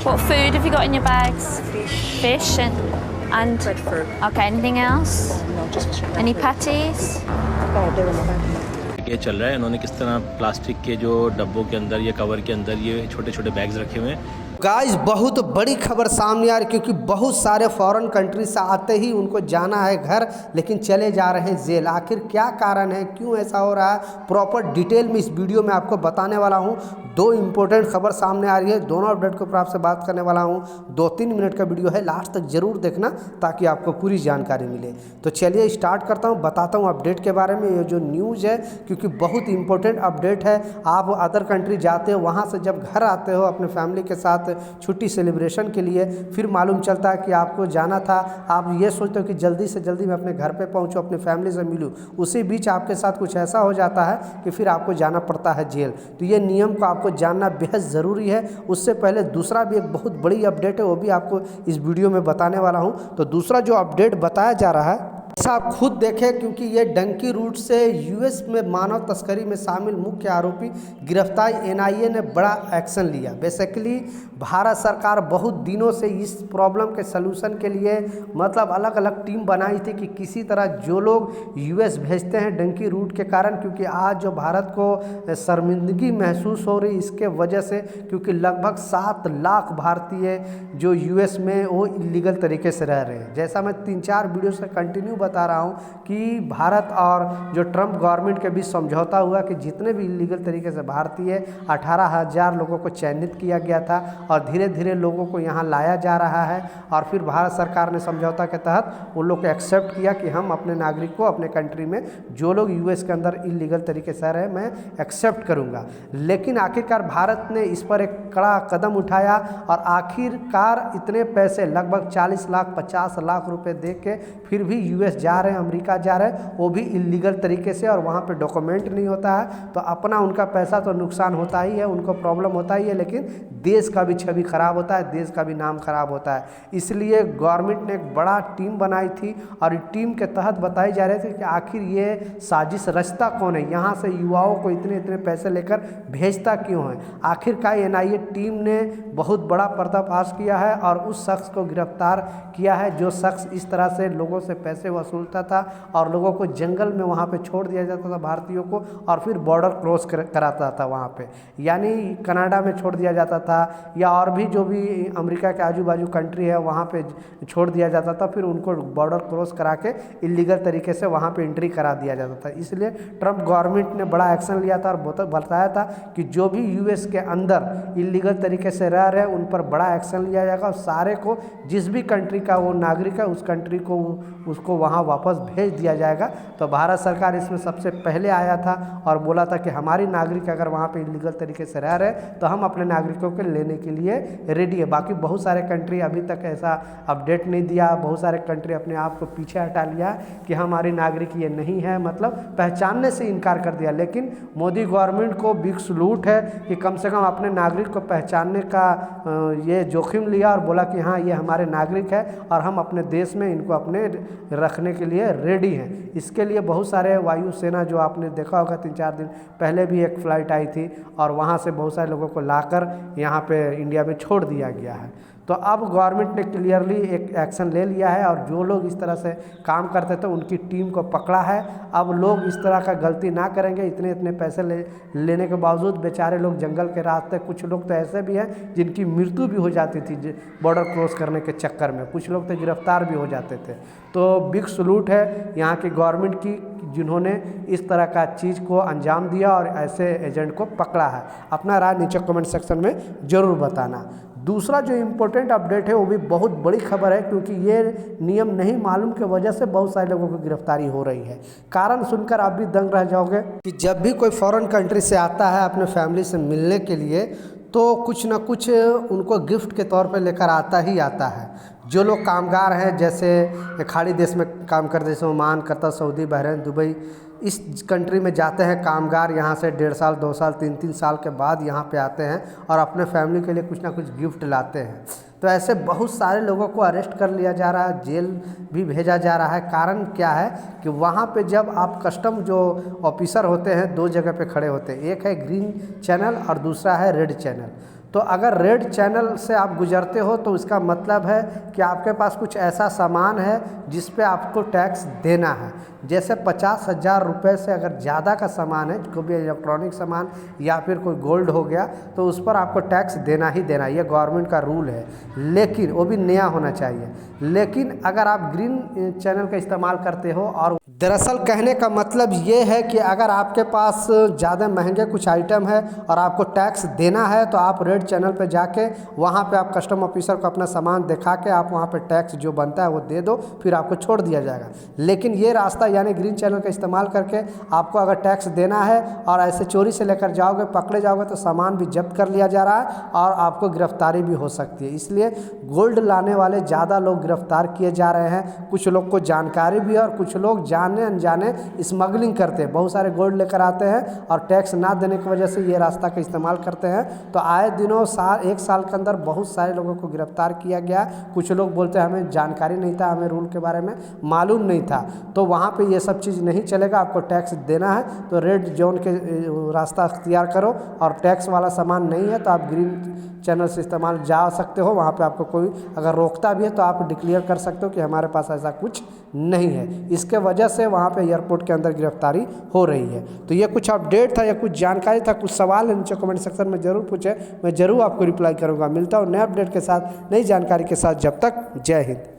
What food have you got in your bags? Fish and breadfruit. okay. Anything else? No, just fish. Any patties? Oh, they're in the bag. ये चल रहा है। इन्होंने किस तरह plastic के जो डब्बों के अंदर या कवर के अंदर ये छोटे छोटे बैग्स रखे हुए हैं। गाइस बहुत बड़ी खबर सामने आ रही, क्योंकि बहुत सारे फॉरेन कंट्री से आते ही उनको जाना है घर, लेकिन चले जा रहे हैं जेल। आखिर क्या कारण है, क्यों ऐसा हो रहा है, प्रॉपर डिटेल में इस वीडियो में आपको बताने वाला हूं। दो इम्पोर्टेंट खबर सामने आ रही है, दोनों अपडेट के ऊपर आपसे बात करने वाला हूं। 2-3 मिनट का वीडियो है, लास्ट तक जरूर देखना ताकि आपको पूरी जानकारी मिले। तो चलिए स्टार्ट करता हूं, बताता हूं अपडेट के बारे में। ये जो न्यूज़ है, क्योंकि बहुत इंपॉर्टेंट अपडेट है। आप अदर कंट्री जाते हो, वहाँ से जब घर आते हो अपने फैमिली के साथ छुट्टी सेलिब्रेशन के लिए, फिर मालूम चलता है कि आपको जाना था। आप ये सोचते हो कि जल्दी से जल्दी मैं अपने घर पे पहुंचूं, अपनी फैमिली से मिलूं, उसी बीच आपके साथ कुछ ऐसा हो जाता है कि फिर आपको जाना पड़ता है जेल। तो ये नियम को आपको जानना बेहद ज़रूरी है। उससे पहले दूसरा भी एक बहुत बड़ी अपडेट है, वो भी आपको इस वीडियो में बताने वाला हूँ। तो दूसरा जो अपडेट बताया जा रहा है, ऐसा आप खुद देखें, क्योंकि ये डंकी रूट से यूएस में मानव तस्करी में शामिल मुख्य आरोपी गिरफ्तार। एनआईए ने बड़ा एक्शन लिया। बेसिकली भारत सरकार बहुत दिनों से इस प्रॉब्लम के सलूशन के लिए मतलब अलग अलग टीम बनाई थी कि किसी तरह जो लोग यूएस भेजते हैं डंकी रूट के कारण, क्योंकि आज जो भारत को शर्मिंदगी महसूस हो रही इसके वजह से, क्योंकि लगभग 7 लाख भारतीय जो यूएस में वो इलीगल तरीके से रह रहे हैं। जैसा मैं 3-4 वीडियो से कंटिन्यू बता रहा हूँ कि भारत और जो ट्रंप गवर्नमेंट के बीच समझौता हुआ कि जितने भी इलीगल तरीके से भारतीय 18,000 लोगों को चयनित किया गया था और धीरे धीरे लोगों को यहाँ लाया जा रहा है। और फिर भारत सरकार ने समझौता के तहत उन लोग को एक्सेप्ट किया कि हम अपने नागरिक को अपने कंट्री में जो लोग यूएस के अंदर इलीगल तरीके से रहे मैं एक्सेप्ट करूँगा। लेकिन आखिरकार भारत ने इस पर एक कड़ा कदम उठाया और आखिरकार इतने पैसे लगभग 40 लाख 50 लाख रुपए दे के फिर भी यूएस जा रहे हैं, अमेरिका जा रहे हैं, वो भी इलीगल तरीके से, और वहाँ पे डॉक्यूमेंट नहीं होता है। तो अपना उनका पैसा तो नुकसान होता ही है, उनको प्रॉब्लम होता ही है, लेकिन देश का भी छवि खराब होता है, देश का भी नाम खराब होता है। इसलिए गवर्नमेंट ने एक बड़ा टीम बनाई थी और टीम के तहत बताई जा रही थी कि आखिर ये साजिश रचता कौन है, यहाँ से युवाओं को इतने इतने पैसे लेकर भेजता क्यों है। आखिरकार एनआईए टीम ने बहुत बड़ा पर्दाफाश किया है और उस शख्स को गिरफ्तार किया है जो शख्स इस तरह से लोगों से पैसे वसूलता था और लोगों को जंगल में वहाँ पे छोड़ दिया जाता था भारतीयों को, और फिर बॉर्डर क्रॉस कराता था वहाँ पे, यानी कनाडा में छोड़ दिया जाता था या और भी जो भी अमेरिका के आजू बाजू कंट्री है वहाँ पे छोड़ दिया जाता था। फिर उनको बॉर्डर क्रॉस करा के इलीगल तरीके से वहाँ पे एंट्री करा दिया जाता था। इसलिए ट्रंप गवर्नमेंट ने बड़ा एक्शन लिया था और बताया था कि जो भी यूएस के अंदर इलीगल तरीके से रह रहे हैं उन पर बड़ा एक्शन लिया जाएगा और सारे को जिस भी कंट्री का वो नागरिक है उस कंट्री को उसको वहाँ वापस भेज दिया जाएगा। तो भारत सरकार इसमें सबसे पहले आया था और बोला था कि हमारी नागरिक अगर वहाँ पे इलीगल तरीके से रह रहे तो हम अपने नागरिकों को लेने के लिए रेडी है। बाकी बहुत सारे कंट्री अभी तक ऐसा अपडेट नहीं दिया, बहुत सारे कंट्री अपने आप को पीछे हटा लिया कि हमारी नागरिक ये नहीं है, मतलब पहचानने से इनकार कर दिया। लेकिन मोदी गवर्नमेंट को बिग सलूट है कि कम से कम अपने नागरिक को पहचानने का ये जोखिम लिया और बोला कि हाँ ये हमारे नागरिक है और हम अपने देश में इनको अपने रखने के लिए रेडी हैं। इसके लिए बहुत सारे वायुसेना जो आपने देखा होगा 3-4 दिन पहले भी एक फ़्लाइट आई थी और वहाँ से बहुत सारे लोगों को लाकर यहाँ पे इंडिया में छोड़ दिया गया है। तो अब गवर्नमेंट ने क्लियरली एक एक्शन ले लिया है और जो लोग इस तरह से काम करते थे उनकी टीम को पकड़ा है। अब लोग इस तरह का गलती ना करेंगे। इतने इतने पैसे लेने के बावजूद बेचारे लोग जंगल के रास्ते, कुछ लोग तो ऐसे भी हैं जिनकी मृत्यु भी हो जाती थी बॉर्डर क्रॉस करने के चक्कर में, कुछ लोग तो गिरफ्तार भी हो जाते थे। तो बिग सलूट है यहाँ की गवर्नमेंट की जिन्होंने इस तरह का चीज़ को अंजाम दिया और ऐसे एजेंट को पकड़ा है। अपना राय नीचे कमेंट सेक्शन में ज़रूर बताना। दूसरा जो इम्पोर्टेंट अपडेट है वो भी बहुत बड़ी खबर है, क्योंकि ये नियम नहीं मालूम की वजह से बहुत सारे लोगों की गिरफ्तारी हो रही है। कारण सुनकर आप भी दंग रह जाओगे कि जब भी कोई फॉरेन कंट्री से आता है अपने फैमिली से मिलने के लिए तो कुछ ना कुछ उनको गिफ्ट के तौर पे लेकर आता ही आता है। जो लोग कामगार हैं, जैसे खाड़ी देश में काम करते, जैसे Oman, Qatar, Saudi, Bahrain, Dubai, इस कंट्री में जाते हैं कामगार, यहाँ से 1.5 साल 2 साल 3-3 साल के बाद यहाँ पे आते हैं और अपने फैमिली के लिए कुछ ना कुछ गिफ्ट लाते हैं। तो ऐसे बहुत सारे लोगों को अरेस्ट कर लिया जा रहा है, जेल भी भेजा जा रहा है। कारण क्या है कि वहाँ पे जब आप कस्टम जो ऑफिसर होते हैं 2 जगह पे खड़े होते हैं, एक है ग्रीन चैनल और दूसरा है रेड चैनल। तो अगर रेड चैनल से आप गुजरते हो तो उसका मतलब है कि आपके पास कुछ ऐसा सामान है जिस पे आपको टैक्स देना है। जैसे 50,000 रुपये से अगर ज़्यादा का सामान है, कोई भी इलेक्ट्रॉनिक सामान या फिर कोई गोल्ड हो गया, तो उस पर आपको टैक्स देना ही देना, ये गवर्नमेंट का रूल है। लेकिन वो भी नया होना चाहिए। लेकिन अगर आप ग्रीन चैनल का इस्तेमाल करते हो, और दरअसल कहने का मतलब ये है कि अगर आपके पास ज़्यादा महंगे कुछ आइटम है और आपको टैक्स देना है, तो आप रेड चैनल पे जाके वहाँ पे आप कस्टम ऑफिसर को अपना सामान दिखा के आप वहाँ पे टैक्स जो बनता है वो दे दो, फिर आपको छोड़ दिया जाएगा। लेकिन ये रास्ता यानी ग्रीन चैनल का इस्तेमाल करके आपको अगर टैक्स देना है और ऐसे चोरी से लेकर जाओगे, पकड़े जाओगे, तो सामान भी जब्त कर लिया जा रहा है और आपको गिरफ्तारी भी हो सकती है। इसलिए गोल्ड लाने वाले ज़्यादा लोग गिरफ्तार किए जा रहे हैं। कुछ लोग को जानकारी भी है और कुछ लोग जाने अनजाने स्मगलिंग करते हैं। बहुत सारे गोल्ड लेकर आते हैं और टैक्स ना देने की वजह से ये रास्ता का इस्तेमाल करते हैं। तो आए दिनों एक साल के अंदर बहुत सारे लोगों को गिरफ्तार किया गया। कुछ लोग बोलते हैं हमें जानकारी नहीं था, हमें रूल के बारे में मालूम नहीं था। तो वहाँ पे ये सब चीज़ नहीं चलेगा, आपको टैक्स देना है तो रेड जोन के रास्ता अख्तियार करो, और टैक्स वाला सामान नहीं है तो आप ग्रीन चैनल से इस्तेमाल जा सकते हो। वहाँ पे आपको कोई अगर रोकता भी है तो आप डिक्लेयर कर सकते हो कि हमारे पास ऐसा कुछ नहीं है। इसके वजह से वहाँ पे एयरपोर्ट के अंदर गिरफ्तारी हो रही है। तो ये कुछ अपडेट था या कुछ जानकारी था, कुछ सवाल है नीचे कमेंट सेक्शन में ज़रूर पूछे, मैं ज़रूर आपको रिप्लाई करूँगा। मिलता हूँ नए अपडेट के साथ, नई जानकारी के साथ। जब तक जय हिंद।